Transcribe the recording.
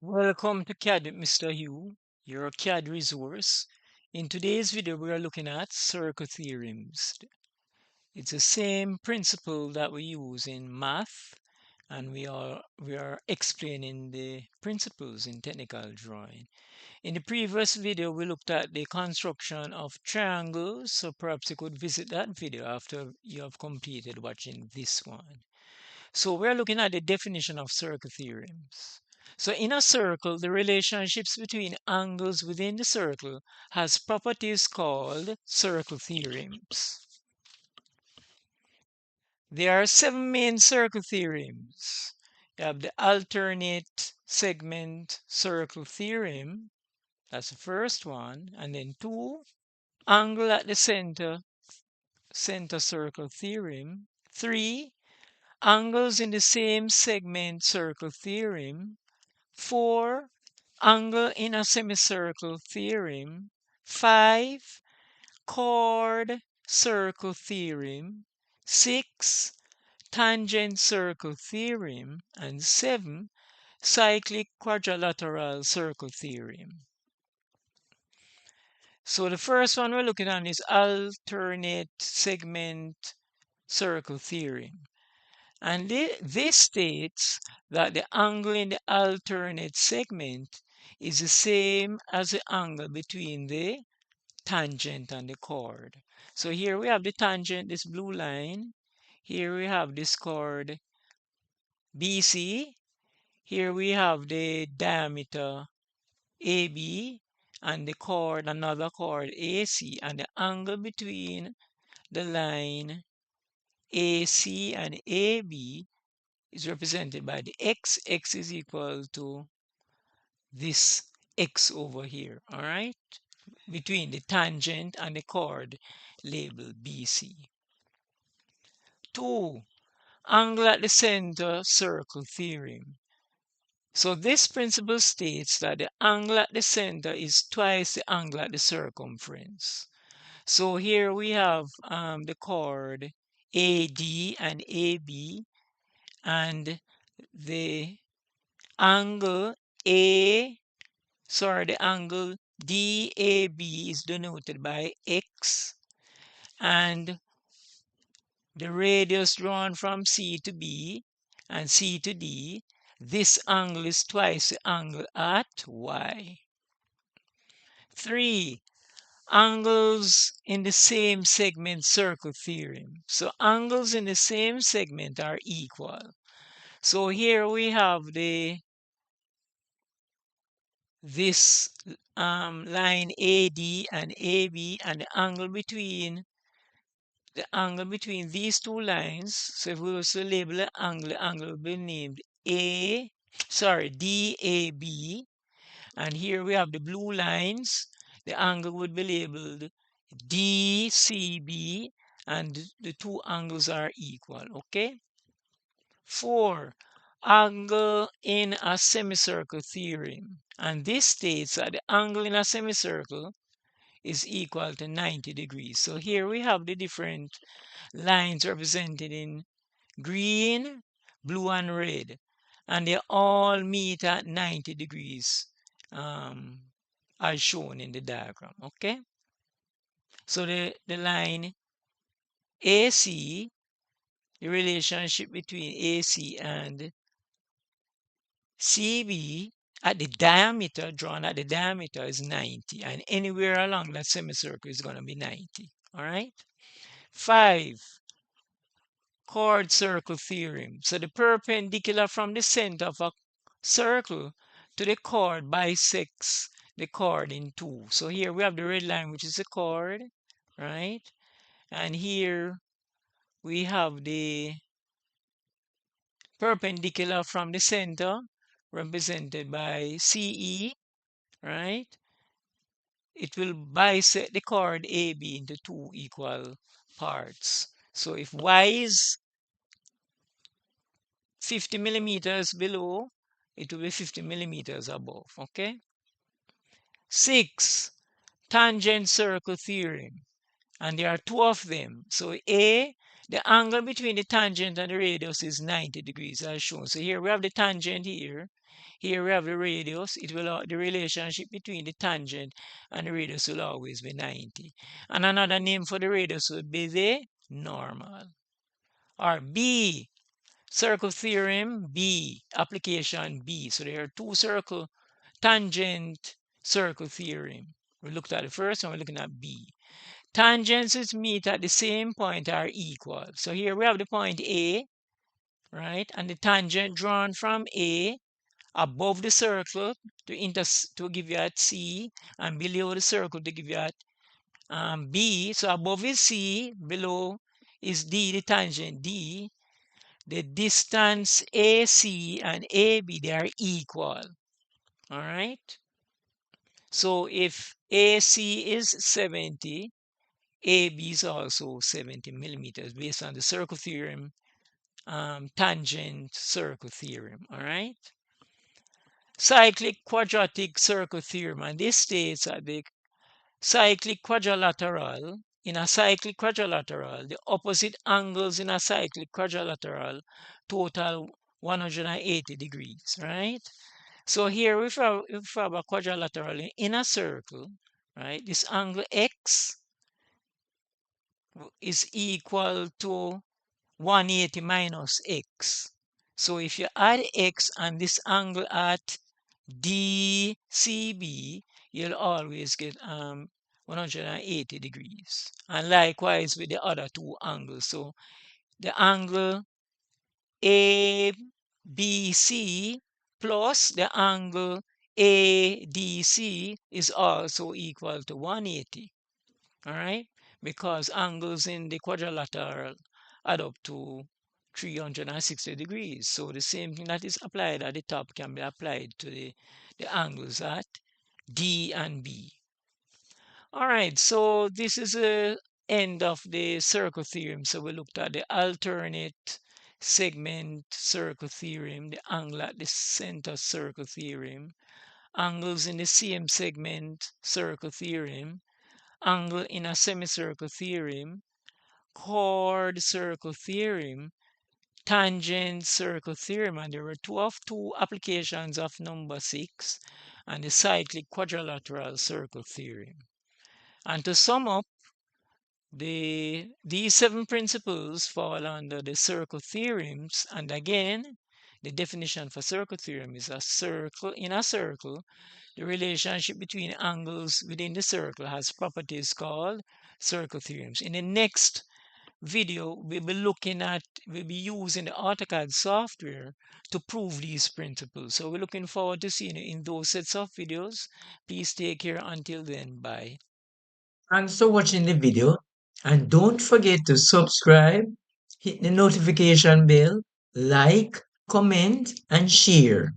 Welcome to CAD with Mr. Hugh, your CAD resource. In today's video, we are looking at circle theorems. It's the same principle that we use in math, and we are explaining the principles in technical drawing. In the previous video, we looked at the construction of triangles, so perhaps you could visit that video after you have completed watching this one. So we're looking at the definition of circle theorems. So in a circle, the relationships between angles within the circle has properties called circle theorems. There are 7 main circle theorems. You have the alternate segment circle theorem, that's the first one, and then 2, angle at the center circle theorem, 3, angles in the same segment circle theorem, 4, angle in a semicircle theorem, 5, chord circle theorem, 6, tangent circle theorem, and 7, cyclic quadrilateral circle theorem. So the first one we're looking at is alternate segment circle theorem. And this states that the angle in the alternate segment is the same as the angle between the tangent and the chord. So here we have the tangent, this blue line. Here we have this chord BC. Here we have the diameter AB and the chord, another chord AC, and the angle between the line AC and AB is represented by the x. X is equal to this x over here, all right? Between the tangent and the chord labeled BC. 2, angle at the center circle theorem. So this principle states that the angle at the center is twice the angle at the circumference. So here we have the chord AD and AB, and the angle the angle DAB is denoted by X, and the radius drawn from C to B and C to D, this angle is twice the angle at Y. 3, angles in the same segment circle theorem. So angles in the same segment are equal. So here we have this line AD and AB, and the angle between these two lines. So if we were to label the angle will be named DAB, and here we have the blue lines. The angle would be labeled DCB, and the two angles are equal. Okay. 4, angle in a semicircle theorem. And this states that the angle in a semicircle is equal to 90 degrees. So here we have the different lines represented in green, blue, and red. And they all meet at 90 degrees as shown in the diagram. Okay? So the line AC, the relationship between AC and CB at the diameter, drawn at the diameter, is 90, and anywhere along that semicircle is going to be 90. All right. 5, chord circle theorem. So the perpendicular from the center of a circle to the chord bisects the chord in 2. So here we have the red line, which is the chord, right? And here we have the perpendicular from the center, represented by CE, right? It will bisect the chord AB into 2 equal parts. So if Y is 50 millimeters below, it will be 50 millimeters above. Okay. 6, tangent circle theorem. And there are 2 of them. So A, The angle between the tangent and the radius is 90 degrees as shown. So here we have the tangent here. Here we have the radius. The relationship between the tangent and the radius will always be 90. And another name for the radius would be the normal. Or B, circle theorem B, application B. So there are two circle tangent circle theorem. We looked at the first one, we're looking at B. Tangents which meet at the same point are equal. So here we have the point A, right? And the tangent drawn from A above the circle to give you at C, and below the circle to give you at B. So above is C, below is D, the tangent D. The distance AC and AB, they are equal. All right. So if AC is 70, AB is also 70 millimeters based on the circle theorem, tangent circle theorem. All right. Cyclic quadratic circle theorem, and this states that the cyclic quadrilateral, in a cyclic quadrilateral, the opposite angles in a cyclic quadrilateral total 180 degrees, right? So here if we have a quadrilateral in a circle, right, this angle X is equal to 180 minus X. So if you add X and this angle at DCB, you'll always get 180 degrees. And likewise with the other two angles. So the angle ABC plus the angle ADC is also equal to 180. All right? Because angles in the quadrilateral add up to 360 degrees. So the same thing that is applied at the top can be applied to the angles at D and B. All right, so this is the end of the circle theorem. So we looked at the alternate segment circle theorem, the angle at the center circle theorem, angles in the same segment circle theorem, angle in a semicircle theorem, chord circle theorem, tangent circle theorem, and there were two applications of number 6, and the cyclic quadrilateral circle theorem. And to sum up, these 7 principles fall under the circle theorems. And again, the definition for circle theorem is a circle. In a circle, the relationship between angles within the circle has properties called circle theorems. In the next video, we'll be using the AutoCAD software to prove these principles. So we're looking forward to seeing you in those sets of videos. Please take care until then. Bye. Thanks for watching the video, and don't forget to subscribe, hit the notification bell, like, comment, and share.